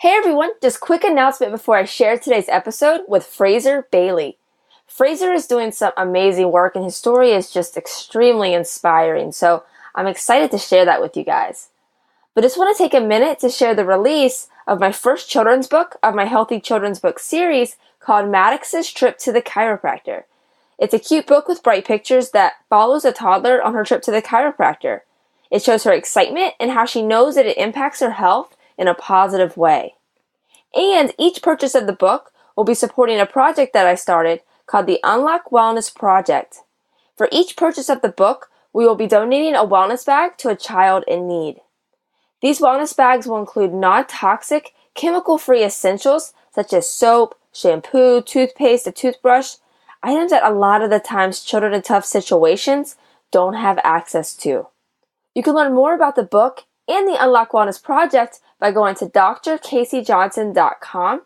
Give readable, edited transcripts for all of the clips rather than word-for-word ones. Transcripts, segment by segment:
Hey everyone, just quick announcement before I share today's episode with Fraser Bayley. Fraser is doing some amazing work and his story is just extremely inspiring, so I'm excited to share that with you guys. But just want to take a minute to share the release of my first children's book of my Healthy Children's Book series called Maddux's Trip to the Chiropractor. It's a cute book with bright pictures that follows a toddler on her trip to the chiropractor. It shows her excitement and how she knows that it impacts her health in a positive way. And each purchase of the book will be supporting a project that I started called the Unlock Wellness Project. For each purchase of the book, we will be donating a wellness bag to a child in need. These wellness bags will include non-toxic, chemical-free essentials such as soap, shampoo, toothpaste, a toothbrush, items that a lot of the times children in tough situations don't have access to. You can learn more about the book and the Unlock Wellness Project by going to drkaseyjohnson.com.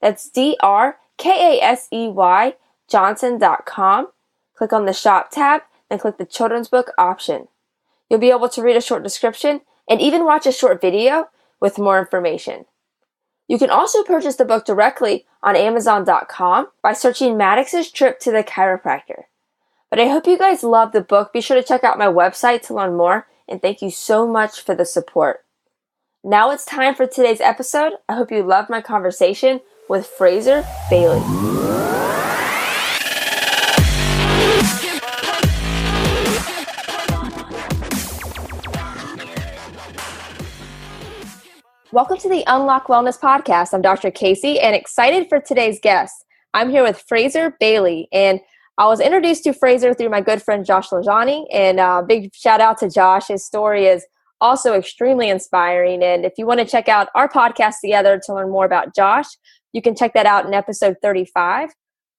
That's DRKASEY Johnson.com. Click on the Shop tab and click the Children's Book option. You'll be able to read a short description and even watch a short video with more information. You can also purchase the book directly on Amazon.com by searching Maddux's Trip to the Chiropractor. But I hope you guys love the book. Be sure to check out my website to learn more, and thank you so much for the support. Now it's time for today's episode. I hope you loved my conversation with Fraser Bayley. Welcome to the Unlock Wellness Podcast. I'm Dr. Casey and excited for today's guest. I'm here with Fraser Bayley, and I was introduced to Fraser through my good friend Josh LaJaunie, and big shout out to Josh. His story is also extremely inspiring, and if you want to check out our podcast together to learn more about Josh, you can check that out in episode 35.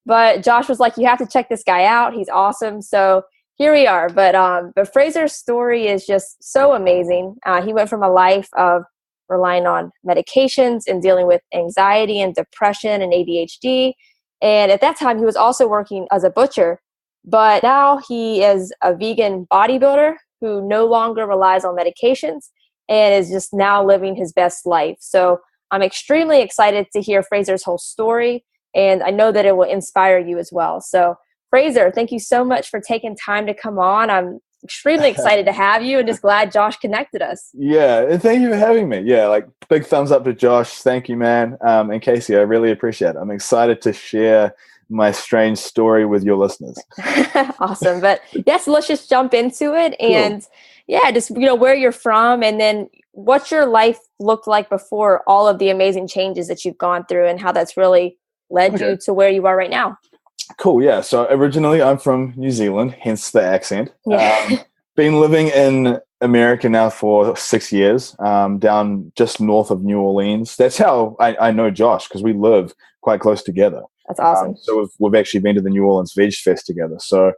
But Josh was like, you have to check this guy out. He's awesome. So here we are. But Fraser's story is just so amazing. He went from a life of relying on medications and dealing with anxiety and depression and ADHD. And at that time, he was also working as a butcher. But now he is a vegan bodybuilder who no longer relies on medications and is just now living his best life. So I'm extremely excited to hear Fraser's whole story, and I know that it will inspire you as well. So Fraser, thank you so much for taking time to come on. I'm extremely excited to have you and just glad Josh connected us. Yeah, and thank you for having me. Yeah, like big thumbs up to Josh. Thank you, man. And Casey, I really appreciate it. I'm excited to share my strange story with your listeners. Awesome. But yes, let's just jump into it. And cool. Yeah, just, where you're from and then what your life looked like before all of the amazing changes that you've gone through and how that's really led you to where you are right now. Cool. Yeah. So originally I'm from New Zealand, hence the accent. Yeah. Been living in America now for 6 years, down just north of New Orleans. That's how I know Josh, because we live quite close together. That's awesome. So we've actually been to the New Orleans Veg Fest together. So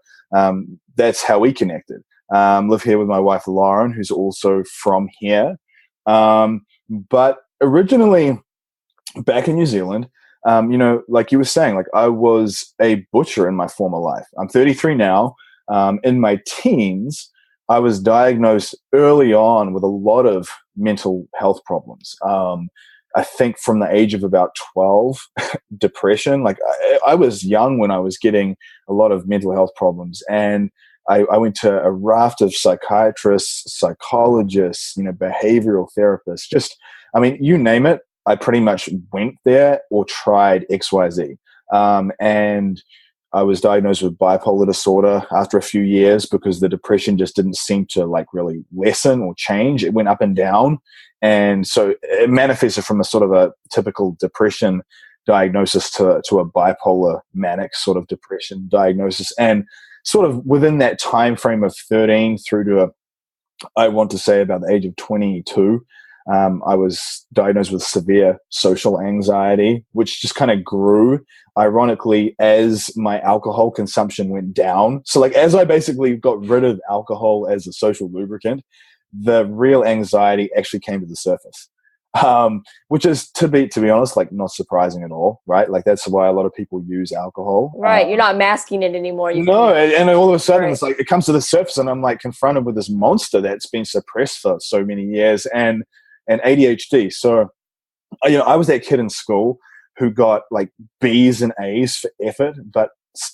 that's how we connected. Live here with my wife, Lauren, who's also from here. But originally back in New Zealand, like you were saying, like I was a butcher in my former life. I'm 33 now. In my teens, I was diagnosed early on with a lot of mental health problems. I think from the age of about 12, depression. Like I was young when I was getting a lot of mental health problems, and I went to a raft of psychiatrists, psychologists, behavioral therapists. You name it. I pretty much went there or tried XYZ. And I was diagnosed with bipolar disorder after a few years because the depression just didn't seem to really lessen or change. It went up and down. And so it manifested from a sort of a typical depression diagnosis to a bipolar manic sort of depression diagnosis. And sort of within that time frame of 13 through to I want to say about the age of 22, I was diagnosed with severe social anxiety, which just kind of grew, ironically, as my alcohol consumption went down. So as I basically got rid of alcohol as a social lubricant, the real anxiety actually came to the surface, which is, to be honest, not surprising at all, right? That's why a lot of people use alcohol. Right. You're not masking it anymore. And all of a sudden it's it comes to the surface and I'm confronted with this monster that's been suppressed for so many years and ADHD. So I was that kid in school who got like B's and A's for effort, but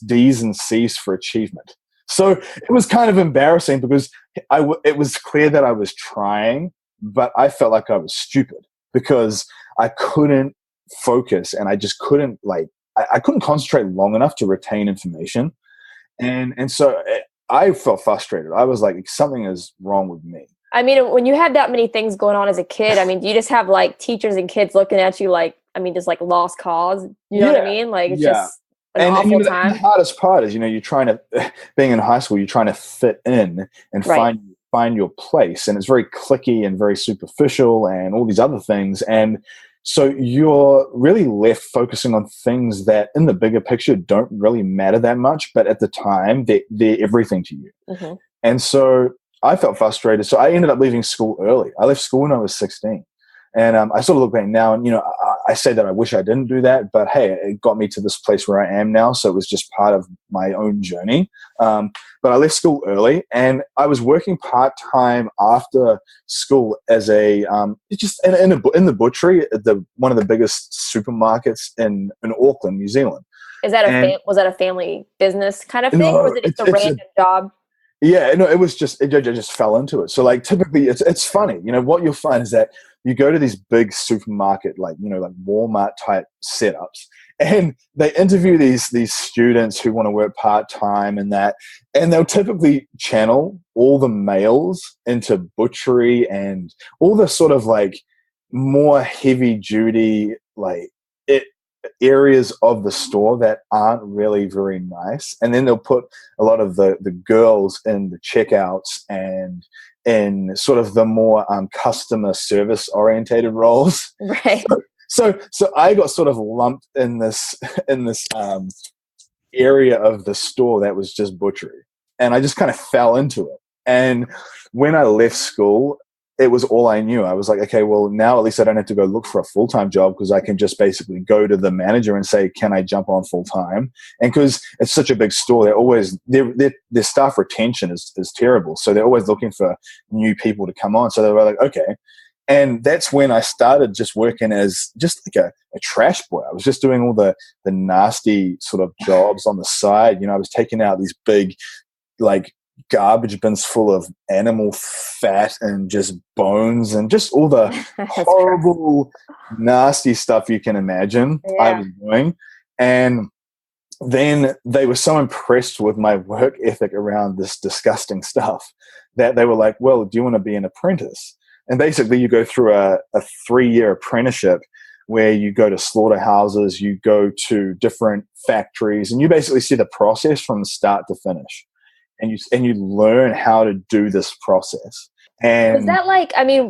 D's and C's for achievement. So it was kind of embarrassing because it was clear that I was trying, but I felt like I was stupid because I couldn't focus and I just couldn't I couldn't concentrate long enough to retain information. And so I felt frustrated. I was like, something is wrong with me. I mean, when you had that many things going on as a kid, I mean, do you just have like teachers and kids looking at you like, I mean, just like lost cause? You know what I mean? Like, it's just an awful time. The hardest part is, you're trying to, being in high school, you're trying to fit in and find your place. And it's very cliquey and very superficial and all these other things. And so you're really left focusing on things that in the bigger picture don't really matter that much, but at the time they're everything to you. Mm-hmm. And so I felt frustrated. So I ended up leaving school early. I left school when I was 16. And I sort of look back now and, I say that I wish I didn't do that, but hey, it got me to this place where I am now. So it was just part of my own journey. But I left school early and I was working part-time after school as a, just in the butchery, one of the biggest supermarkets in Auckland, New Zealand. Was that a family business kind of thing? Or was it just a random job? Yeah, no, it just fell into it. So like typically it's funny, what you'll find is that you go to these big supermarket, like Walmart type setups, and they interview these students who want to work part-time and they'll typically channel all the males into butchery and all the sort of like more heavy duty, areas of the store that aren't really very nice. And then they'll put a lot of the girls in the checkouts and in sort of the more customer service orientated roles. Right. So I got sort of lumped in this area of the store that was just butchery. And I just kind of fell into it. And when I left school, it was all I knew. I was like, okay, well, now at least I don't have to go look for a full-time job because I can just basically go to the manager and say, can I jump on full-time? And because it's such a big store, their staff retention is terrible. So they're always looking for new people to come on. So they were like, okay. And that's when I started just working as just like a trash boy. I was just doing all the nasty sort of jobs on the side. I was taking out these big, garbage bins full of animal fat and just bones and just all the horrible, nasty stuff you can imagine. Yeah. I was doing. And then they were so impressed with my work ethic around this disgusting stuff that they were like, well, do you want to be an apprentice? And basically you go through a 3-year apprenticeship where you go to slaughterhouses, you go to different factories, and you basically see the process from start to finish. And you learn how to do this process. And was that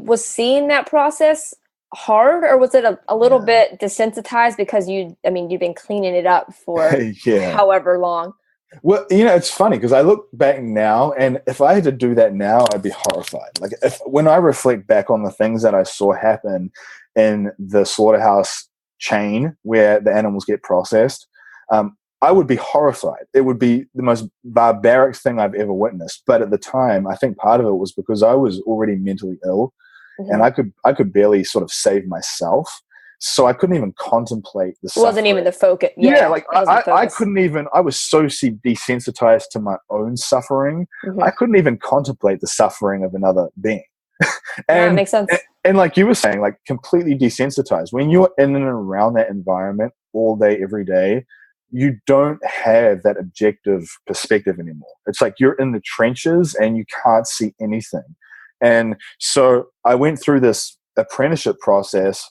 was seeing that process hard, or was it a little bit desensitized because you've been cleaning it up for however long? Well, it's funny because I look back now, and if I had to do that now, I'd be horrified. Like when I reflect back on the things that I saw happen in the slaughterhouse chain where the animals get processed, I would be horrified. It would be the most barbaric thing I've ever witnessed. But at the time, I think part of it was because I was already mentally ill, mm-hmm. and I could barely sort of save myself. So I couldn't even contemplate the suffering. Wasn't even the focus. Yeah, I couldn't even. I was so desensitized to my own suffering. Mm-hmm. I couldn't even contemplate the suffering of another being. That makes sense. And like you were saying, like completely desensitized. When you're in and around that environment all day, every day, you don't have that objective perspective anymore. It's like you're in the trenches and you can't see anything. And so I went through this apprenticeship process.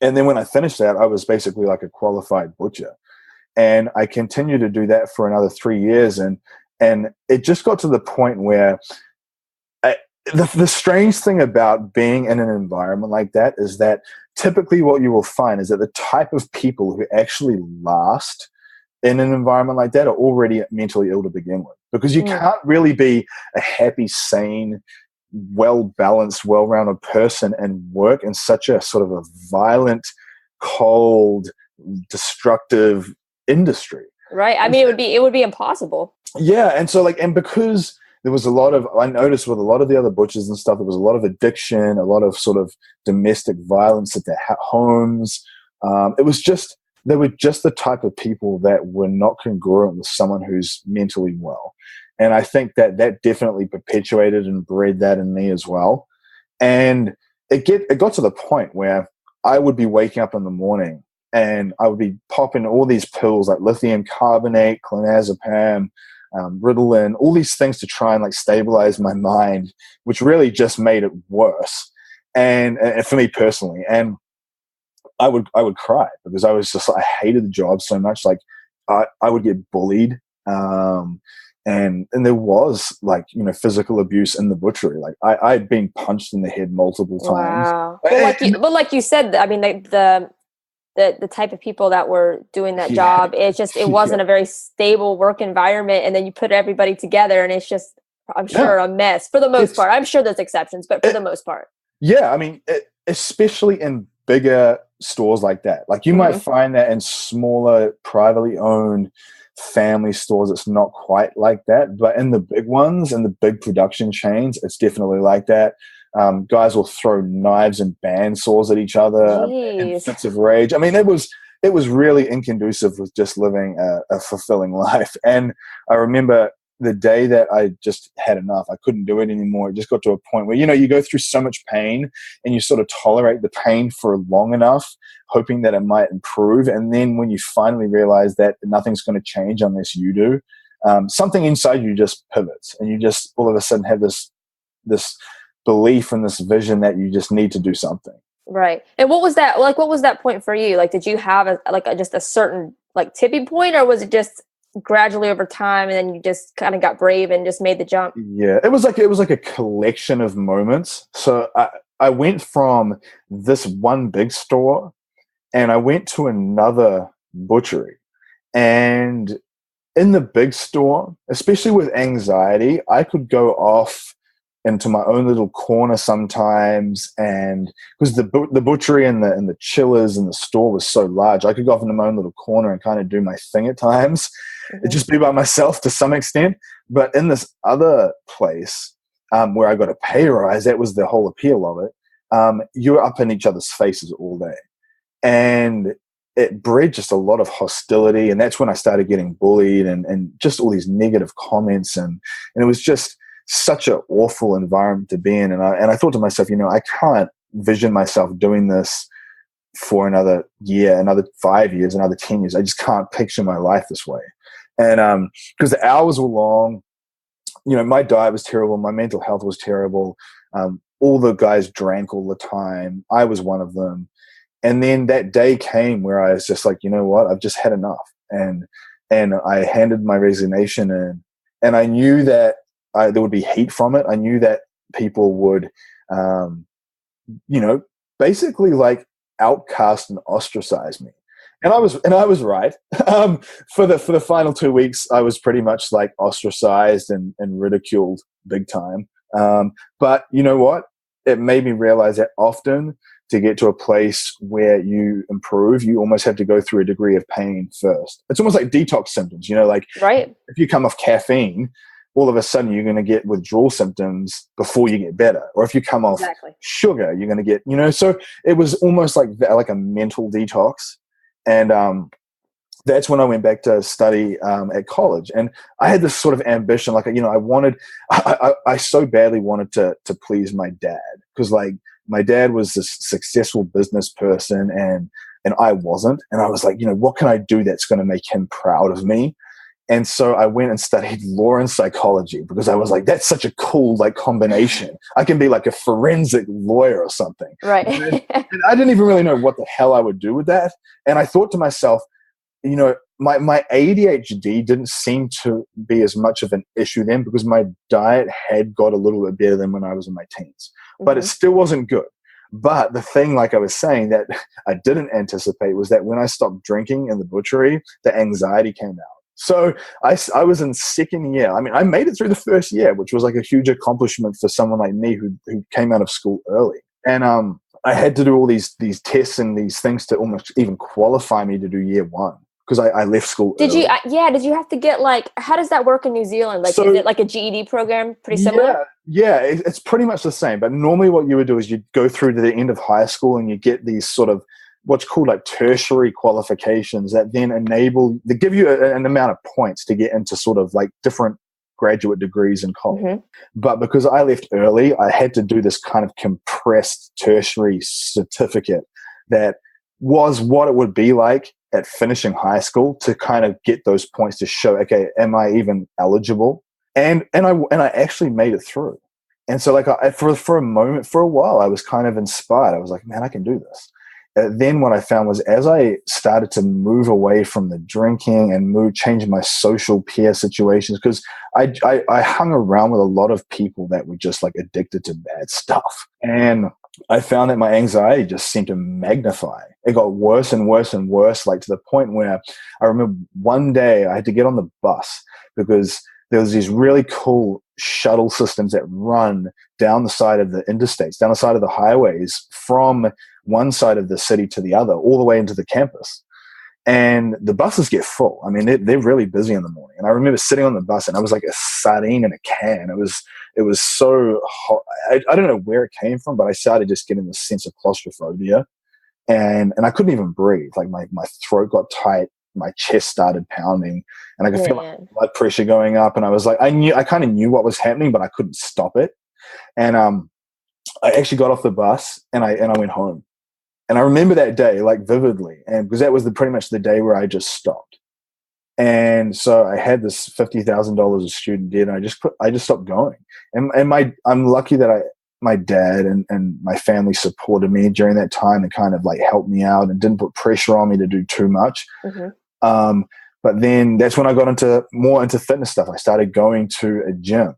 And then when I finished that, I was basically like a qualified butcher. And I continued to do that for another 3 years. And it just got to the point where the strange thing about being in an environment like that is that typically what you will find is that the type of people who actually last in an environment like that are already mentally ill to begin with, because you can't really be a happy, sane, well-balanced, well-rounded person and work in such a sort of a violent, cold, destructive industry. Right. I mean, it would be impossible. Yeah. And so and because there was a lot of, I noticed with a lot of the other butchers and stuff, there was a lot of addiction, a lot of sort of domestic violence at their homes. It was just, they were just the type of people that were not congruent with someone who's mentally well. And I think that that definitely perpetuated and bred that in me as well. And it got to the point where I would be waking up in the morning and I would be popping all these pills like lithium carbonate, clonazepam, Ritalin, all these things to try and like stabilize my mind, which really just made it worse. And for me personally, and I would cry because I was just, I hated the job so much. Like I would get bullied. And there was like, you know, physical abuse in the butchery. Like I'd been punched in the head multiple times. Wow. But like you said, I mean, the type of people that were doing that job, it wasn't a very stable work environment. And then you put everybody together and it's just, I'm sure, a mess for the most part. I'm sure there's exceptions, but for the most part. Yeah. I mean, especially in bigger stores like that. Like you might find that in smaller, privately owned family stores, it's not quite like that. But in the big ones and the big production chains, it's definitely like that. Guys will throw knives and bandsaws at each other in fits of rage. I mean, it was really inconducive with just living a fulfilling life. And I remember the day that I just had enough. I couldn't do it anymore. It just got to a point where, you know, you go through so much pain and you sort of tolerate the pain for long enough, hoping that it might improve. And then when you finally realize that nothing's going to change unless you do, something inside you just pivots and you just all of a sudden have this belief and this vision that you just need to do something. Right. And what was that, like, what was that point for you? Like, did you have just a certain like tipping point, or was it just gradually over time and then you just kind of got brave and just made the jump? Yeah, it was like a collection of moments. So I went from this one big store and I went to another butchery. And in the big store, especially with anxiety, I could go off into my own little corner sometimes, and because the butchery and the chillers and the store was so large, I could go off into my own little corner and kind of do my thing at times. It'd just be by myself to some extent. But in this other place where I got a pay rise, that was the whole appeal of it. You were up in each other's faces all day, and it bred just a lot of hostility. And that's when I started getting bullied and just all these negative comments, and it was just such an awful environment to be in. And I thought to myself, you know, I can't vision myself doing this for another year, another 5 years, another 10 years. I just can't picture my life this way. And because the hours were long, you know, my diet was terrible, my mental health was terrible. All the guys drank all the time. I was one of them. And then that day came where I was just like, you know what, I've just had enough. And I handed my resignation in, and I knew that there would be heat from it. I knew that people would, you know, basically like outcast and ostracize me. And I was right. For the final 2 weeks, I was pretty much like ostracized and ridiculed big time. But you know what? It made me realize that often to get to a place where you improve, you almost have to go through a degree of pain first. It's almost like detox symptoms, you know, like if you come off caffeine, all of a sudden you're going to get withdrawal symptoms before you get better. Or if you come off sugar, you're going to get, you know, so it was almost like a mental detox. And that's when I went back to study at college. And I had this sort of ambition, like, you know, I so badly wanted to please my dad, because like my dad was this successful business person and I wasn't. And I was like, you know, what can I do that's going to make him proud of me? And so I went and studied law and psychology, because I was like, that's such a cool like combination. I can be like a forensic lawyer or something. Right. And I didn't even really know what the hell I would do with that. And I thought to myself, you know, my ADHD didn't seem to be as much of an issue then, because my diet had got a little bit better than when I was in my teens, but it still wasn't good. But the thing, like I was saying, that I didn't anticipate was that when I stopped drinking in the butchery, the anxiety came out. So I was in second year. I mean, I made it through the first year, which was like a huge accomplishment for someone like me who came out of school early. And I had to do all these tests and these things to almost even qualify me to do year one. because I left school Did early. did you have to get like, how does that work in New Zealand? Like, So is it like a GED program? Pretty similar? yeah, it's pretty much the same. But normally what you would do is you'd go through to the end of high school and you get these sort of what's called like tertiary qualifications that then they give you an amount of points to get into sort of like different graduate degrees in college. Mm-hmm. But because I left early, I had to do this kind of compressed tertiary certificate that was what it would be like at finishing high school to kind of get those points to show, okay, am I even eligible? And I actually made it through. And so like for a moment, for a while, I was kind of inspired. I was like, man, I can do this. Then what I found was as I started to move away from the drinking and change my social peer situations, because I hung around with a lot of people that were just like addicted to bad stuff. And I found that my anxiety just seemed to magnify. It got worse and worse and worse, like to the point where I remember one day I had to get on the bus because there was these really cool shuttle systems that run down the side of the interstates, down the side of the highways from one side of the city to the other, all the way into the campus. And the buses get full. I mean, they're really busy in the morning. And I remember sitting on the bus and I was like a sardine in a can. It was so hot. I don't know where it came from, but I started just getting this sense of claustrophobia. And I couldn't even breathe. Like my throat got tight, my chest started pounding, and I could feel my blood pressure going up. And I was like, I kind of knew what was happening, but I couldn't stop it. And I actually got off the bus and I went home. And I remember that day like vividly, and because that was pretty much the day where I just stopped. And so I had this $50,000 of student debt, and I just stopped going. And I'm lucky that my dad and my family supported me during that time and kind of like helped me out and didn't put pressure on me to do too much. Mm-hmm. But then that's when I got more into fitness stuff. I started going to a gym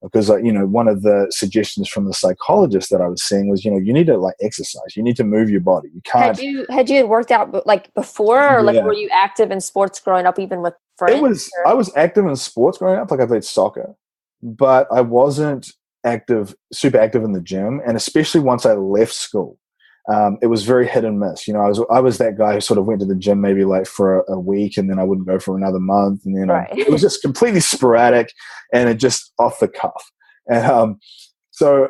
because, one of the suggestions from the psychologist that I was seeing was, you need to like exercise. You need to move your body. You can't. Had you worked out like before, or like were you active in sports growing up, even with friends? I was active in sports growing up. Like I played soccer, but I wasn't super active in the gym. And especially once I left school, it was very hit and miss. I was that guy who sort of went to the gym maybe like for a week, and then I wouldn't go for another month. And then it was just completely sporadic and it just off the cuff. And so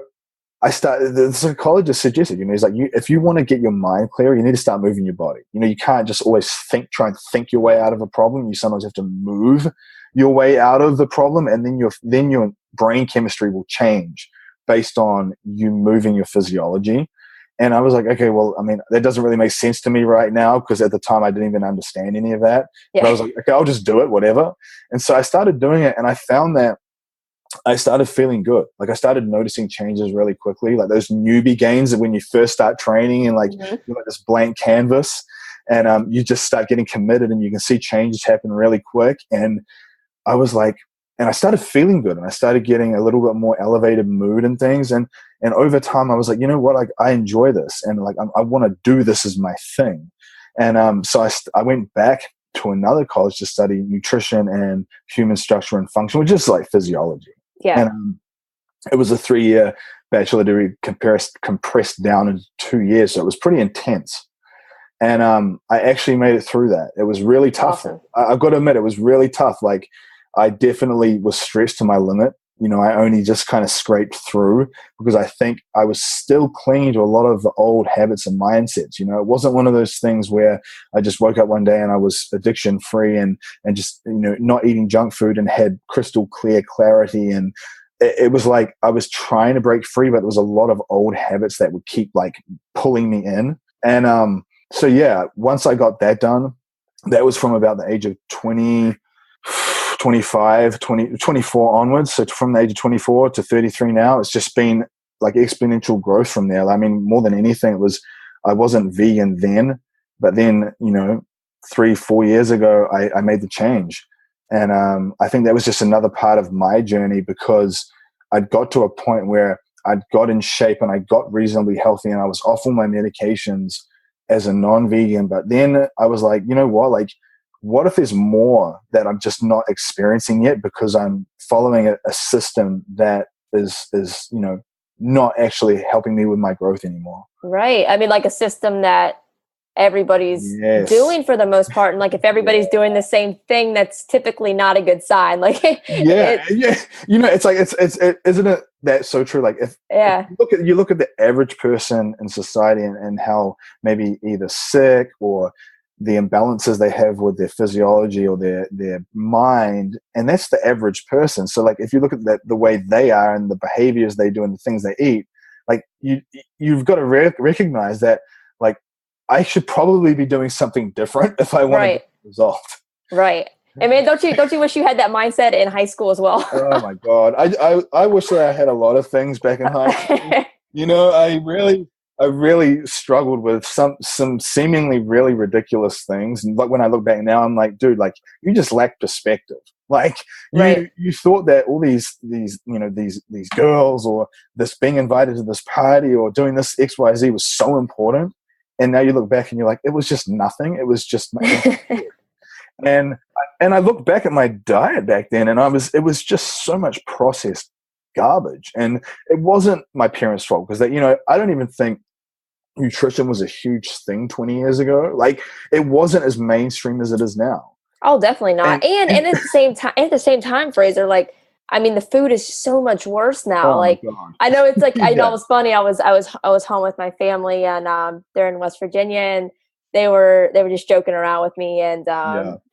the psychologist suggested, he's like, if you want to get your mind clear, you need to start moving your body. You can't just always try and think your way out of a problem. You sometimes have to move your way out of the problem, and then your brain chemistry will change based on you moving your physiology. And I was like, okay, well, I mean, that doesn't really make sense to me right now, because at the time I didn't even understand any of that. Yeah. But I was like, okay, I'll just do it, whatever. And so I started doing it, and I found that I started feeling good. Like I started noticing changes really quickly, like those newbie gains that when you first start training and like you're like this blank canvas, and you just start getting committed and you can see changes happen really quick. And I was like, and I started feeling good, and I started getting a little bit more elevated mood and things. And over time I was like, you know what, like I enjoy this, and like I want to do this as my thing. And so I went back to another college to study nutrition and human structure and function, which is like physiology. Yeah. And it was a 3-year bachelor degree compressed down in 2 years. So it was pretty intense. And I actually made it through that. It was really tough. Awesome. I've got to admit, it was really tough. Like I definitely was stretched to my limit. I only just kind of scraped through because I think I was still clinging to a lot of the old habits and mindsets. It wasn't one of those things where I just woke up one day and I was addiction free and just, not eating junk food and had crystal clear clarity. And it was like I was trying to break free, but there was a lot of old habits that would keep like pulling me in. And so, yeah, once I got that done, that was from about the age of 24 onwards. So from the age of 24 to 33 now, it's just been like exponential growth from there. I mean, more than anything, I wasn't vegan then, but then, 3-4 years ago, I made the change. And I think that was just another part of my journey, because I'd got to a point where I'd got in shape and I got reasonably healthy, and I was off all my medications as a non-vegan. But then I was like, you know what, like, what if there's more that I'm just not experiencing yet because I'm following a system that is not actually helping me with my growth anymore? Right. I mean, like a system that everybody's Yes. doing for the most part. And like, if everybody's doing the same thing, that's typically not a good sign. Like, yeah. You know, it's like, isn't it that so true? Like if you look at the average person in society and how maybe either sick or the imbalances they have with their physiology or their mind, and that's the average person. So like if you look at the way they are and the behaviors they do and the things they eat, like you've got to recognize that, like, I should probably be doing something different if I want to get a result. Right. I mean, don't you wish you had that mindset in high school as well? Oh my God. I wish that I had a lot of things back in high school. You know, I really struggled with some seemingly really ridiculous things. And like when I look back now, I'm like, dude, like you just lack perspective. Like you thought that all these girls or this being invited to this party or doing this XYZ was so important. And now you look back and you're like, it was just nothing. It was just nothing. And I look back at my diet back then, and it was just so much processed garbage. And it wasn't my parents' fault because I don't even think nutrition was a huge thing 20 years ago. Like it wasn't as mainstream as it is now. Oh, definitely not. And at the same time, Fraser, like, I mean, the food is so much worse now. Oh like, I know it's like, I know it was funny. I was home with my family, and they're in West Virginia, and they were just joking around with me, and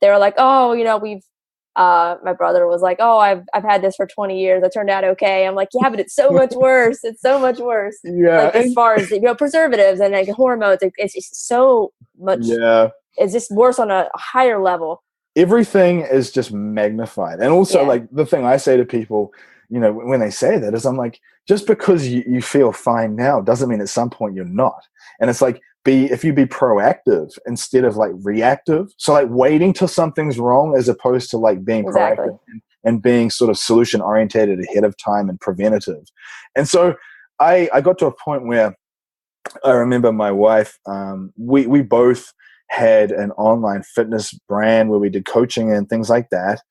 they were like, oh, we've my brother was like, oh, I've had this for 20 years. I turned out okay. I'm like, yeah, but it's so much worse. It's so much worse. Yeah. Like as far as preservatives and like hormones, it's just so much. Yeah. It's just worse on a higher level. Everything is just magnified. And also like the thing I say to people, when they say that is I'm like, just because you feel fine now doesn't mean at some point you're not. And it's like, if you be proactive instead of like reactive. So like waiting till something's wrong as opposed to like being proactive and being sort of solution orientated ahead of time and preventative. And so I got to a point where I remember my wife, we both had an online fitness brand where we did coaching and things like that.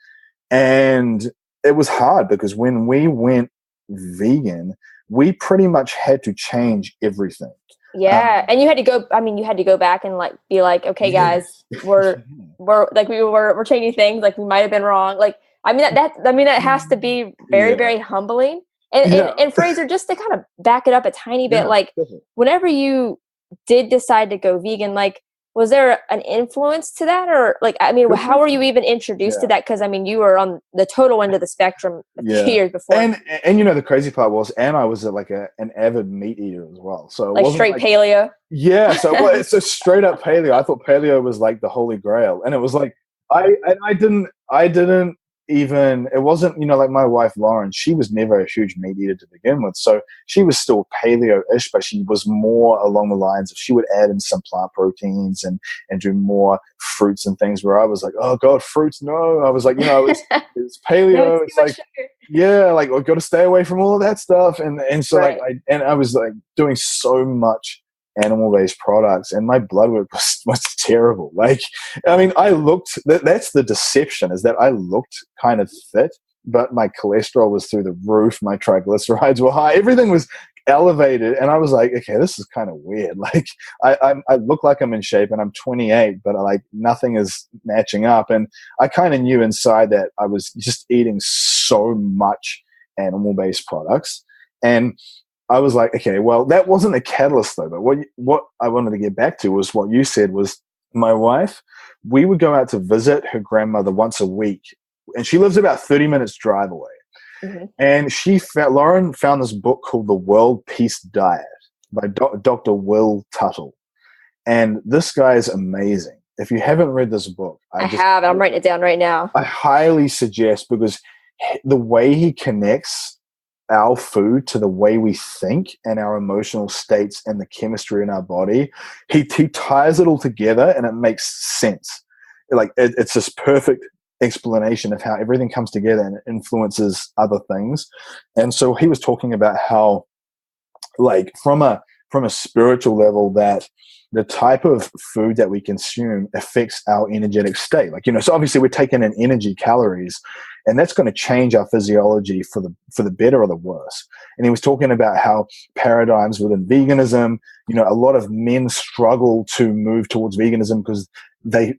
And it was hard because when we went vegan, we pretty much had to change everything. Yeah. And you had to go back and like, be like, okay, guys, we're changing things. Like we might've been wrong. Like, that has to be very, very humbling. And Fraser, just to kind of back it up a tiny bit, like whenever you did decide to go vegan, like, was there an influence to that? Or like, how were you even introduced to that? Cause you were on the total end of the spectrum a few years before. And the crazy part was, and I was like an avid meat eater as well. So like straight paleo. Yeah. So it's a straight up paleo. I thought paleo was like the holy grail. And it was like, I didn't even, it wasn't, like my wife, Lauren, she was never a huge meat eater to begin with. So she was still paleo-ish, but she was more along the lines of, she would add in some plant proteins and do more fruits and things where I was like, oh God, fruits. No, I was like, it's paleo. It's like, like I've got to stay away from all of that stuff. And so I was like doing so much animal-based products, and my blood work was terrible. Like, I looked, that's the deception, is that I looked kind of fit, but my cholesterol was through the roof, my triglycerides were high, everything was elevated, and I was like, okay, this is kind of weird. Like, I look like I'm in shape, and I'm 28, but like nothing is matching up, and I kind of knew inside that I was just eating so much animal-based products, and I was like, okay, well, that wasn't a catalyst though. But what I wanted to get back to was what you said was my wife, we would go out to visit her grandmother once a week, and she lives about 30 minutes drive away. Mm-hmm. And Lauren found this book called The World Peace Diet by Dr. Will Tuttle. And this guy is amazing. If you haven't read this book, I'm writing it down right now. I highly suggest, because the way he connects our food to the way we think and our emotional states and the chemistry in our body, he ties it all together, and it makes sense. Like it's this perfect explanation of how everything comes together and it influences other things. And so he was talking about how, like, from a spiritual level, that the type of food that we consume affects our energetic state. Like, so obviously we're taking in energy, calories, and that's going to change our physiology for the better or the worse. And he was talking about how paradigms within veganism, a lot of men struggle to move towards veganism because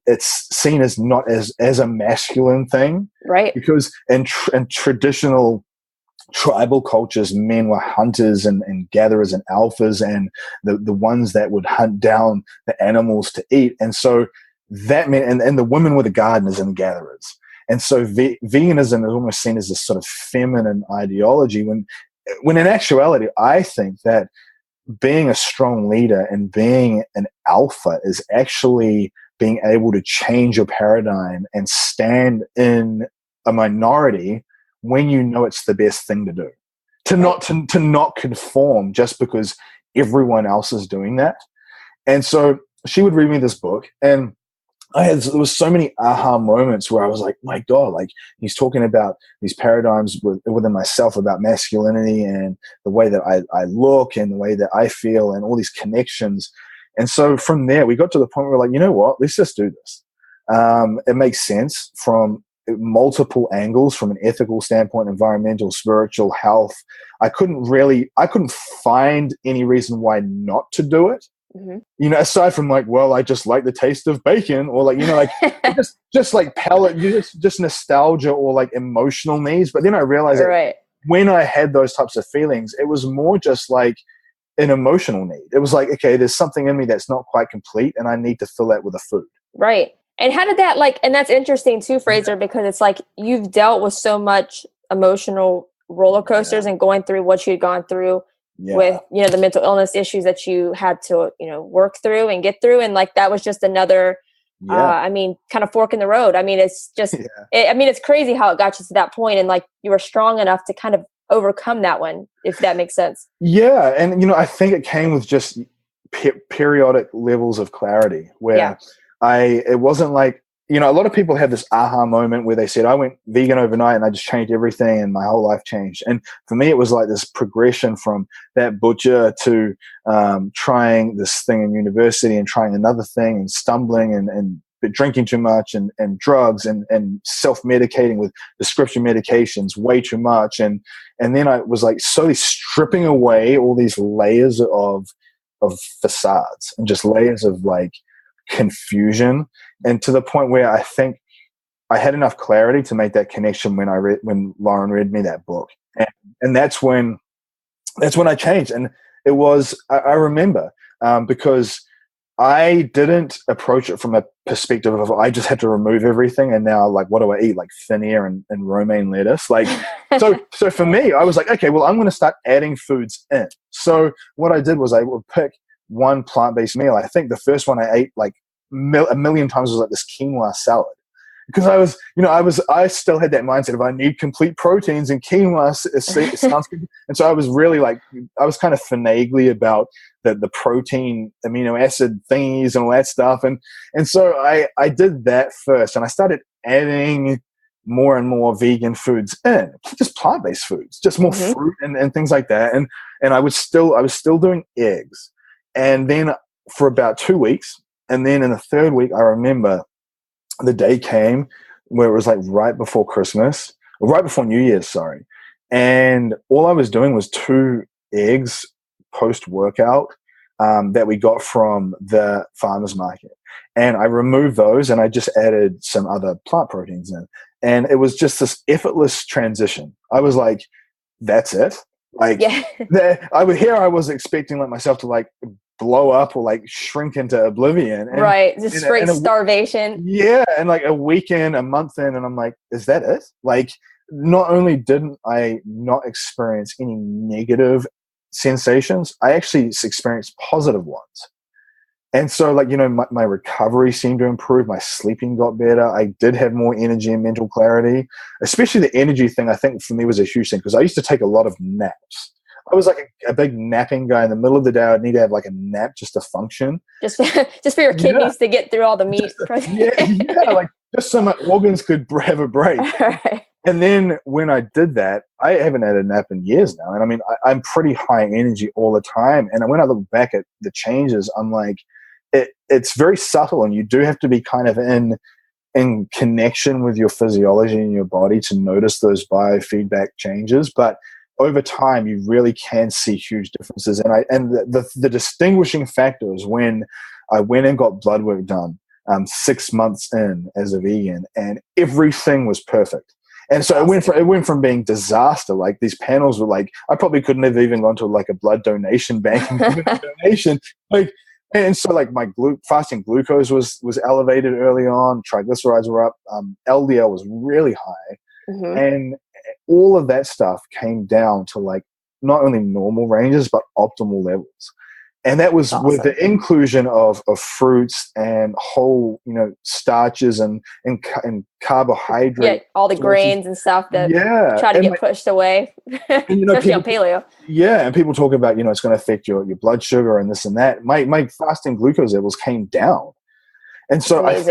it's seen as not as a masculine thing, right? Because in traditional tribal cultures, men were hunters and gatherers and alphas, and the ones that would hunt down the animals to eat. And so that meant, and the women were the gardeners and the gatherers. And so veganism is almost seen as this sort of feminine ideology, when in actuality, I think that being a strong leader and being an alpha is actually being able to change your paradigm and stand in a minority when you know it's the best thing to do, to not conform just because everyone else is doing that. And so she would read me this book, and there was so many aha moments where I was like, my God, like he's talking about these paradigms within myself about masculinity and the way that I look and the way that I feel and all these connections. And so from there, we got to the point where we're like, you know what, let's just do this. It makes sense from multiple angles, from an ethical standpoint, environmental, spiritual, health. I couldn't find any reason why not to do it. Mm-hmm. Aside from like, well, I just like the taste of bacon, or like, like just like palate, just nostalgia or like emotional needs. But then I realized that when I had those types of feelings, it was more just like an emotional need. It was like, okay, there's something in me that's not quite complete, and I need to fill that with a food. Right. And how did that and that's interesting too, Fraser, because it's like you've dealt with so much emotional roller coasters and going through what you'd gone through with, the mental illness issues that you had to, work through and get through. And like, that was just another, kind of fork in the road. I mean, it's just, it's crazy how it got you to that point, and like you were strong enough to kind of overcome that one, if that makes sense. Yeah. And, I think it came with just periodic levels of clarity where it wasn't like, a lot of people have this aha moment where they said, I went vegan overnight and I just changed everything and my whole life changed. And for me, it was like this progression from that butcher to trying this thing in university and trying another thing and stumbling and drinking too much and drugs and self-medicating with prescription medications way too much. And then I was like slowly stripping away all these layers of facades and just layers of like confusion, and to the point where I think I had enough clarity to make that connection when Lauren read me that book, and that's when I changed. And it was I remember because I didn't approach it from a perspective of I just had to remove everything and now like what do I eat, like thin air and romaine lettuce, like so for me I was like, okay, well I'm going to start adding foods in. So what I did was I would pick one plant-based meal. I think the first one I ate like a million times was like this quinoa salad, because I still had that mindset of I need complete proteins, and quinoa sounds good. And so I was really like, I was kind of finagly about the protein amino acid thingies and all that stuff. And so I did that first, and I started adding more and more vegan foods in, just plant-based foods, just more fruit and things like that. And I was still doing eggs. And then for about 2 weeks, and then in the third week, I remember the day came where it was like right before Christmas, or right before New Year's, sorry. And all I was doing was 2 eggs post-workout that we got from the farmer's market. And I removed those and I just added some other plant proteins in. And it was just this effortless transition. I was like, that's it. Like, I was expecting like myself to like blow up or like shrink into oblivion. And, just straight starvation. Yeah. And like a weekend, a month in, and I'm like, is that it? Like, not only didn't I not experience any negative sensations, I actually experienced positive ones. And so like, my recovery seemed to improve. My sleeping got better. I did have more energy and mental clarity, especially the energy thing. I think for me was a huge thing because I used to take a lot of naps. I was like a big napping guy. In the middle of the day, I'd need to have like a nap just to function. Just for your kidneys to get through all the meat. Like just so my organs could have a break. Right. And then when I did that, I haven't had a nap in years now. And I mean, I'm pretty high energy all the time. And when I look back at the changes, I'm like, it's very subtle, and you do have to be kind of in in connection with your physiology and your body to notice those biofeedback changes. But over time, you really can see huge differences. And the distinguishing factor is when I went and got blood work done 6 months in as a vegan, and everything was perfect. And so it went from being disaster. Like, these panels were like, I probably couldn't have even gone to like a blood donation bank and given a donation. Like, and so like my fasting glucose was elevated early on. Triglycerides were up. LDL was really high. And all of that stuff came down to like not only normal ranges, but optimal levels. And that was with the inclusion of fruits and whole, starches and carbohydrates. Yeah, all the grains and stuff that try to get pushed away, especially on paleo. Yeah, and people talk about, it's going to affect your blood sugar and this and that. My fasting glucose levels came down. And so I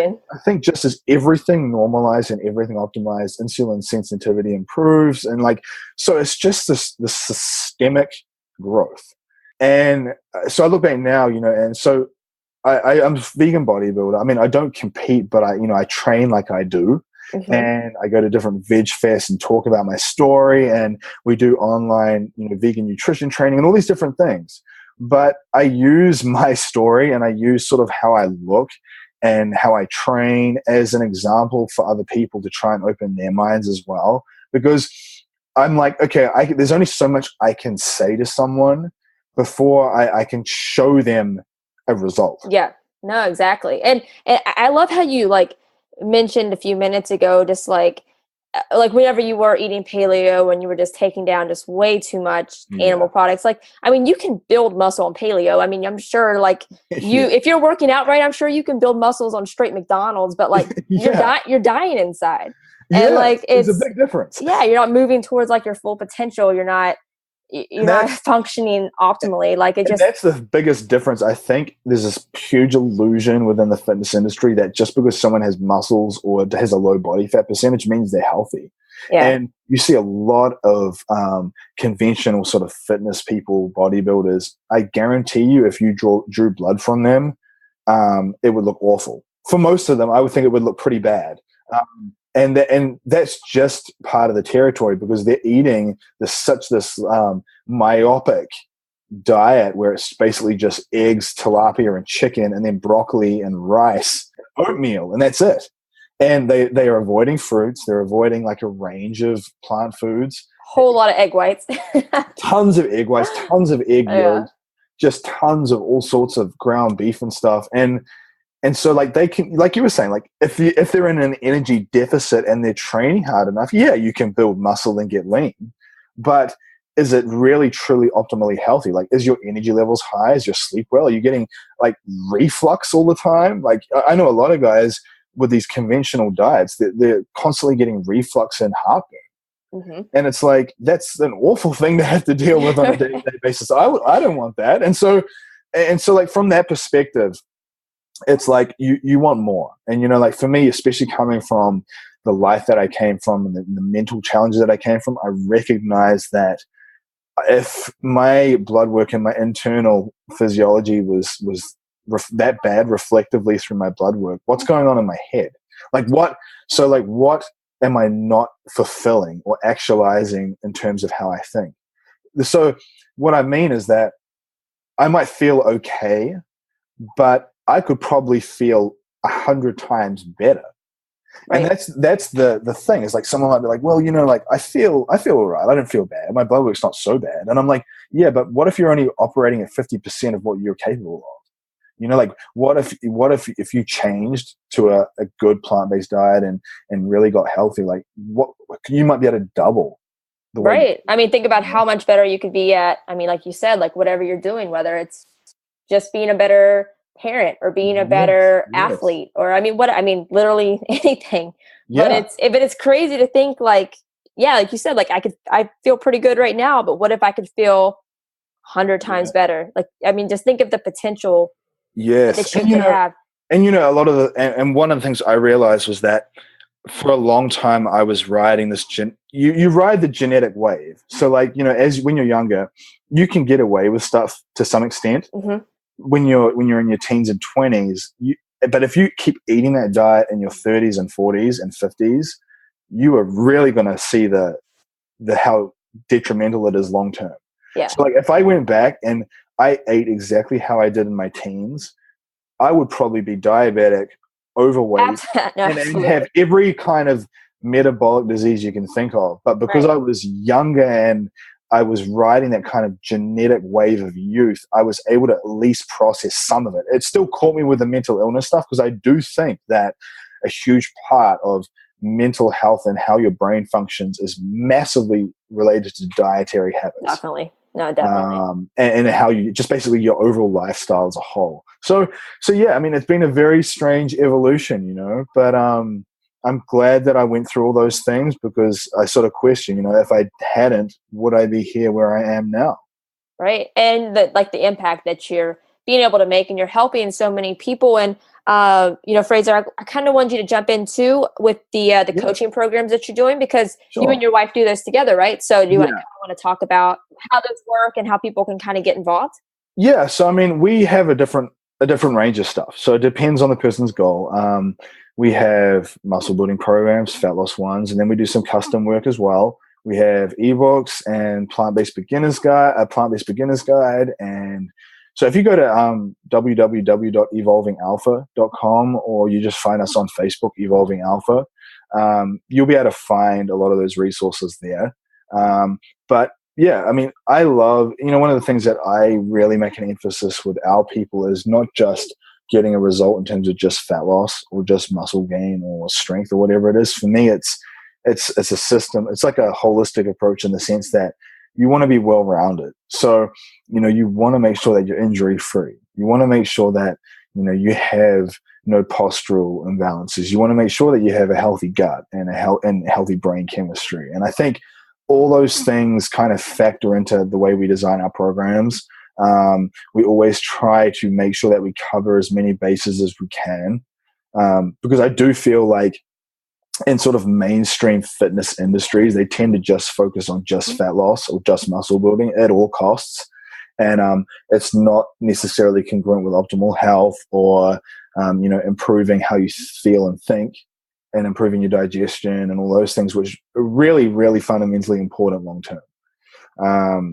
think just as everything normalized and everything optimized, insulin sensitivity improves. And like, so it's just this systemic growth. And so I look back now, and so I'm a vegan bodybuilder. I mean, I don't compete, but I train like I do. And I go to different veg fests and talk about my story. And we do online, vegan nutrition training and all these different things. But I use my story and I use sort of how I look and how I train as an example for other people to try and open their minds as well. Because I'm like, okay, there's only so much I can say to someone before I can show them a result. Yeah, no, exactly. And I love how you like mentioned a few minutes ago, just like whenever you were eating paleo and you were just taking down just way too much animal products. Like, I mean, you can build muscle on paleo. I mean, I'm sure like if you're working out right, I'm sure you can build muscles on straight McDonald's, but like you're dying inside. And like, it's a big difference. Yeah. You're not moving towards like your full potential. You're not functioning optimally. Like that's the biggest difference. I think there's this huge illusion within the fitness industry that just because someone has muscles or has a low body fat percentage means they're healthy. Yeah. And you see a lot of conventional sort of fitness people, bodybuilders. I guarantee you, if you drew blood from them, it would look awful. For most of them, I would think it would look pretty bad. And that's just part of the territory because they're eating this myopic diet where it's basically just eggs, tilapia, and chicken, and then broccoli and rice, oatmeal, and that's it. And they are avoiding fruits. They're avoiding like a range of plant foods. Whole lot of egg whites. Tons of egg whites, tons of egg yolk, just tons of all sorts of ground beef and stuff. And so like they can, like you were saying, like if they're in an energy deficit and they're training hard enough, you can build muscle and get lean. But is it really truly optimally healthy? Like, is your energy levels high? Is your sleep well? Are you getting like reflux all the time? Like, I know a lot of guys with these conventional diets, they're constantly getting reflux and heartburn. And it's like, that's an awful thing to have to deal with on a day-to-day basis. I don't want that. And so like from that perspective, it's like you want more. And like for me, especially coming from the life that I came from and the mental challenges that I came from, I recognize that if my blood work and my internal physiology was that bad reflectively through my blood work, what's going on in my head? Like what am I not fulfilling or actualizing in terms of how I think? So what I mean is that I might feel okay, but I could probably feel 100 times better. Right. And that's the thing. It's like someone might be like, well, like I feel all right. I don't feel bad. My blood work's not so bad. And I'm like, yeah, but what if you're only operating at 50% of what you're capable of? Like what if you changed to a good plant-based diet and really got healthy? Like what you might be able to double the way. Right. I mean, think about how much better you could be at. I mean, like you said, like whatever you're doing, whether it's just being a better parent or being a better athlete or literally anything. But it's crazy to think like you said, like I feel pretty good right now, but what if I could feel 100 times better? Like, I mean, just think of the potential that you could have. And a lot of and one of the things I realized was that for a long time I was riding this you ride the genetic wave. So like, as when you're younger, you can get away with stuff to some extent. When you're in your teens and 20s, but if you keep eating that diet in your 30s and 40s and 50s, you are really going to see the how detrimental it is long term. Yeah. So like if I went back and I ate exactly how I did in my teens, I would probably be diabetic, overweight, and have every kind of metabolic disease you can think of. But because I was younger and I was riding that kind of genetic wave of youth, I was able to at least process some of it. It still caught me with the mental illness stuff, because I do think that a huge part of mental health and how your brain functions is massively related to dietary habits. Definitely. No, definitely. And how you just basically your overall lifestyle as a whole. So yeah, I mean, it's been a very strange evolution, you know, but I'm glad that I went through all those things, because I sort of question, you know, if I hadn't, would I be here where I am now? Right. And the impact that you're being able to make, and you're helping so many people. And, you know, Fraser, I kind of want you to jump into with the coaching programs that you're doing, because you and your wife do this together, right? So do you want to talk about how those work and how people can kind of get involved? Yeah. So, I mean, we have a different range of stuff. So it depends on the person's goal. We have muscle building programs, fat loss ones, and then we do some custom work as well. We have ebooks and plant-based beginners guide, and so if you go to www.evolvingalpha.com, or you just find us on Facebook, Evolving Alpha, you'll be able to find a lot of those resources there. But yeah, I mean, I love, you know, one of the things that I really make an emphasis with our people is not just getting a result in terms of just fat loss or just muscle gain or strength or whatever it is. For me, it's a system. It's like a holistic approach, in the sense that you want to be well-rounded. So, you know, you want to make sure that you're injury-free. You want to make sure that, you know, you have no postural imbalances. You want to make sure that you have a healthy gut and healthy brain chemistry. And I think all those things kind of factor into the way we design our programs. We always try to make sure that we cover as many bases as we can, because I do feel like in sort of mainstream fitness industries, they tend to just focus on just fat loss or just muscle building at all costs. And it's not necessarily congruent with optimal health or, you know, improving how you feel and think, and improving your digestion and all those things, which are really, really fundamentally important long term.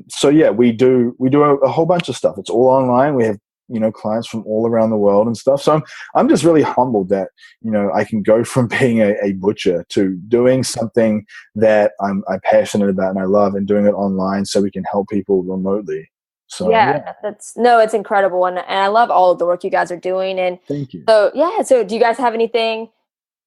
So yeah, we do a whole bunch of stuff. It's all online. We have, you know, clients from all around the world and stuff. So I'm just really humbled that, you know, I can go from being a butcher to doing something that I'm passionate about and I love, and doing it online so we can help people remotely. So yeah. It's incredible. And I love all of the work you guys are doing. And thank you. So do you guys have anything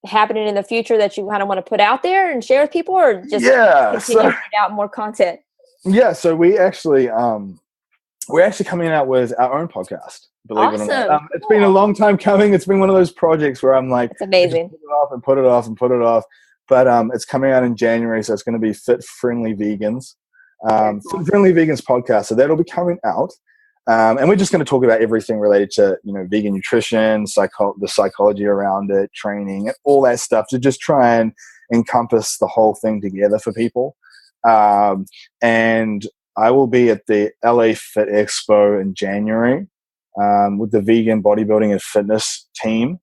happening in the future that you kind of want to put out there and share with people, or just continue to put out more content? Yeah. So we're actually coming out with our own podcast, believe it or not. It's been a long time coming. It's been one of those projects where I'm like, it's amazing. Put it off. But it's coming out in January. So it's going to be Fit Friendly Vegans. Fit Friendly Vegans podcast. So that'll be coming out. And we're just going to talk about everything related to, you know, vegan nutrition, the psychology around it, training, all that stuff, to just try and encompass the whole thing together for people. And I will be at the LA Fit Expo in January with the vegan bodybuilding and fitness team.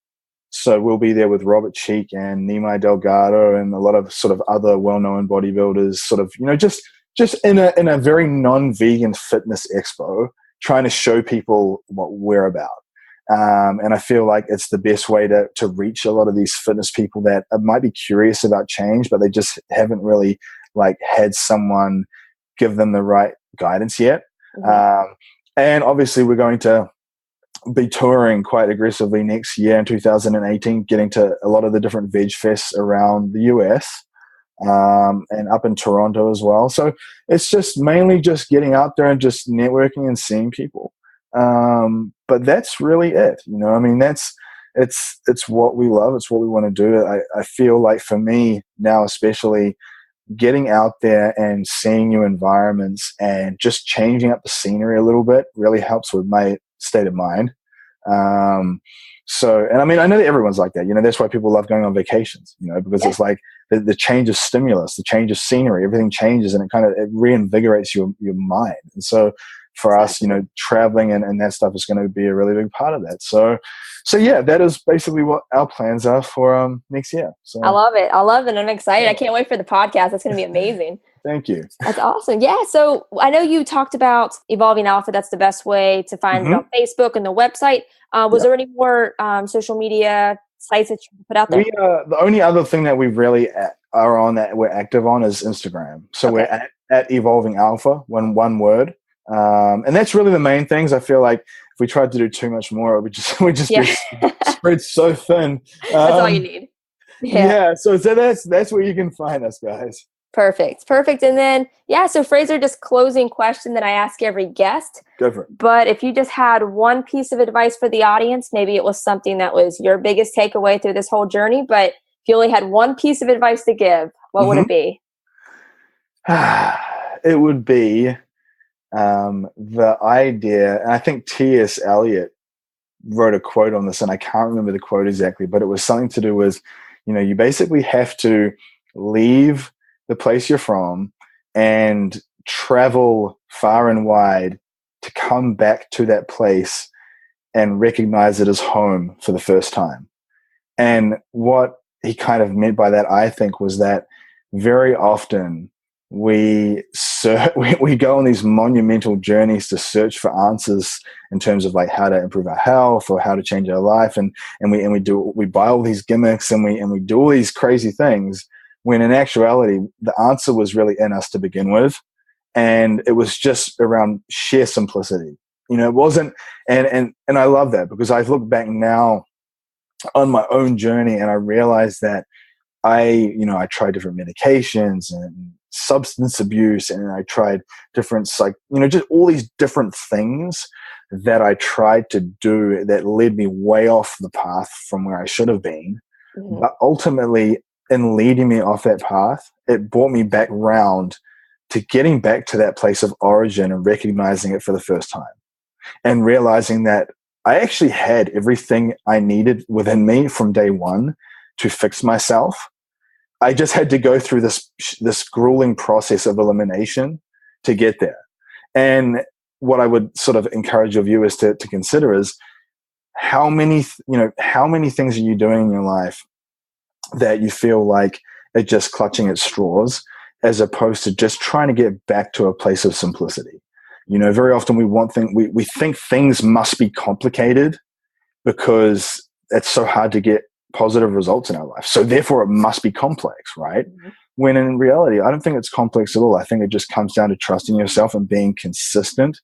So we'll be there with Robert Cheek and Nimai Delgado and a lot of sort of other well-known bodybuilders, sort of, you know, just in a very non-vegan fitness expo, trying to show people what we're about. And I feel like it's the best way to reach a lot of these fitness people that might be curious about change, but they just haven't really like had someone give them the right guidance yet. Mm-hmm. And obviously we're going to be touring quite aggressively next year in 2018, getting to a lot of the different veg fests around the US. And up in Toronto as well. So it's just mainly just getting out there and just networking and seeing people. But that's really it. You know, I mean, it's what we love. It's what we want to do. I feel like for me now, especially getting out there and seeing new environments and just changing up the scenery a little bit really helps with my state of mind. So, and I mean, I know that everyone's like that, you know, that's why people love going on vacations, you know, because it's like the change of stimulus, the change of scenery, everything changes, and it reinvigorates your mind. And so for us, traveling and that stuff is going to be a really big part of that. So yeah, that is basically what our plans are for next year. So I love it. I'm excited. I can't wait for the podcast. It's going to be amazing. Thank you. That's awesome. Yeah. So I know you talked about Evolving Alpha. That's the best way to find it on Facebook and the website. Was there any more social media sites that you put out there? The only other thing that we really are on that we're active on is Instagram. So we're at Evolving Alpha, one word. And that's really the main things. I feel like if we tried to do too much more, it would just be spread so thin. That's all you need. Yeah. So that's where you can find us, guys. Perfect. And then, so Fraser, just closing question that I ask every guest. Go for it. But if you just had one piece of advice for the audience, maybe it was something that was your biggest takeaway through this whole journey, but if you only had one piece of advice to give, what would it be? It would be the idea, and I think T.S. Eliot wrote a quote on this, and I can't remember the quote exactly, but it was something to do with, you basically have to leave the place you're from and travel far and wide to come back to that place and recognize it as home for the first time. And what he kind of meant by that, I think, was that very often we go on these monumental journeys to search for answers in terms of like how to improve our health or how to change our life, and we buy all these gimmicks and we do all these crazy things, when in actuality the answer was really in us to begin with, and it was just around sheer simplicity. It wasn't, and I love that, because I've looked back now on my own journey and I realized that I tried different medications and substance abuse, and I tried different just all these different things that I tried to do that led me way off the path from where I should have been. But ultimately, in leading me off that path, it brought me back round to getting back to that place of origin and recognizing it for the first time, and realizing that I actually had everything I needed within me from day one to fix myself. I just had to go through this grueling process of elimination to get there. And what I would sort of encourage your viewers to consider is how many things are you doing in your life that you feel like are just clutching at straws, as opposed to just trying to get back to a place of simplicity. Very often we think things must be complicated because it's so hard to get positive results in our life, so therefore it must be complex, right? When in reality, I don't think it's complex at all. I think it just comes down to trusting yourself and being consistent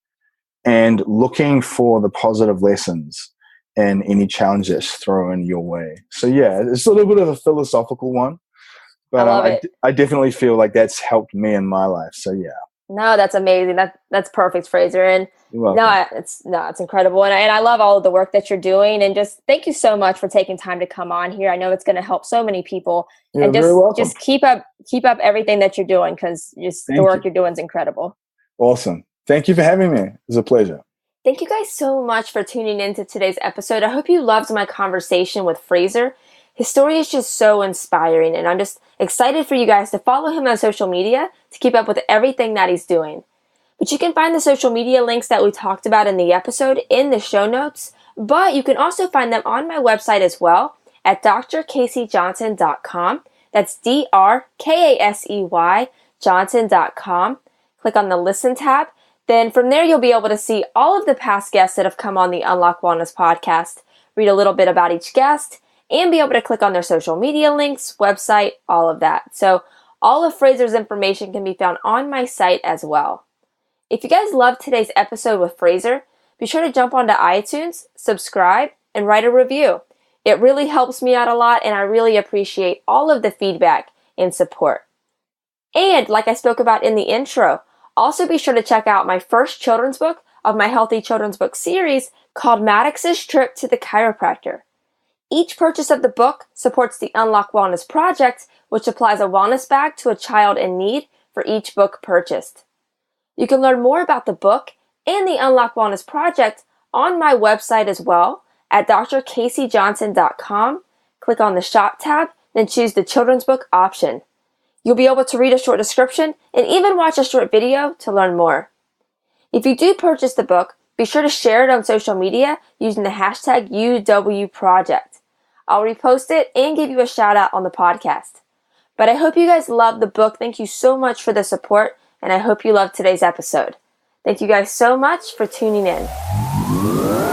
and looking for the positive lessons in any challenge that's thrown your way. So yeah, it's a little bit of a philosophical one, but I definitely feel like that's helped me in my life. So yeah. No, that's amazing. That's perfect, Fraser. And it's incredible. And I love all of the work that you're doing. And just thank you so much for taking time to come on here. I know it's going to help so many people. You're and just keep up everything that you're doing, because the work you're doing is incredible. Awesome. Thank you for having me. It was a pleasure. Thank you guys so much for tuning into today's episode. I hope you loved my conversation with Fraser. His story is just so inspiring, and I'm just excited for you guys to follow him on social media to keep up with everything that he's doing. But you can find the social media links that we talked about in the episode in the show notes, but you can also find them on my website as well at drkaseyjohnson.com. That's DRKASEY Johnson.com. Click on the Listen tab. Then from there, you'll be able to see all of the past guests that have come on the Unlock Wellness podcast, read a little bit about each guest, and be able to click on their social media links, website, all of that. So all of Fraser's information can be found on my site as well. If you guys loved today's episode with Fraser, be sure to jump onto iTunes, subscribe, and write a review. It really helps me out a lot, and I really appreciate all of the feedback and support. And like I spoke about in the intro, also be sure to check out my first children's book of my Healthy Children's Book series called Maddux's Trip to the Chiropractor. Each purchase of the book supports the Unlock Wellness Project, which applies a wellness bag to a child in need for each book purchased. You can learn more about the book and the Unlock Wellness Project on my website as well at drkaseyjohnson.com. Click on the Shop tab, then choose the children's book option. You'll be able to read a short description and even watch a short video to learn more. If you do purchase the book, be sure to share it on social media using the hashtag UWProject. I'll repost it and give you a shout out on the podcast. But I hope you guys loved the book. Thank you so much for the support, and I hope you loved today's episode. Thank you guys so much for tuning in.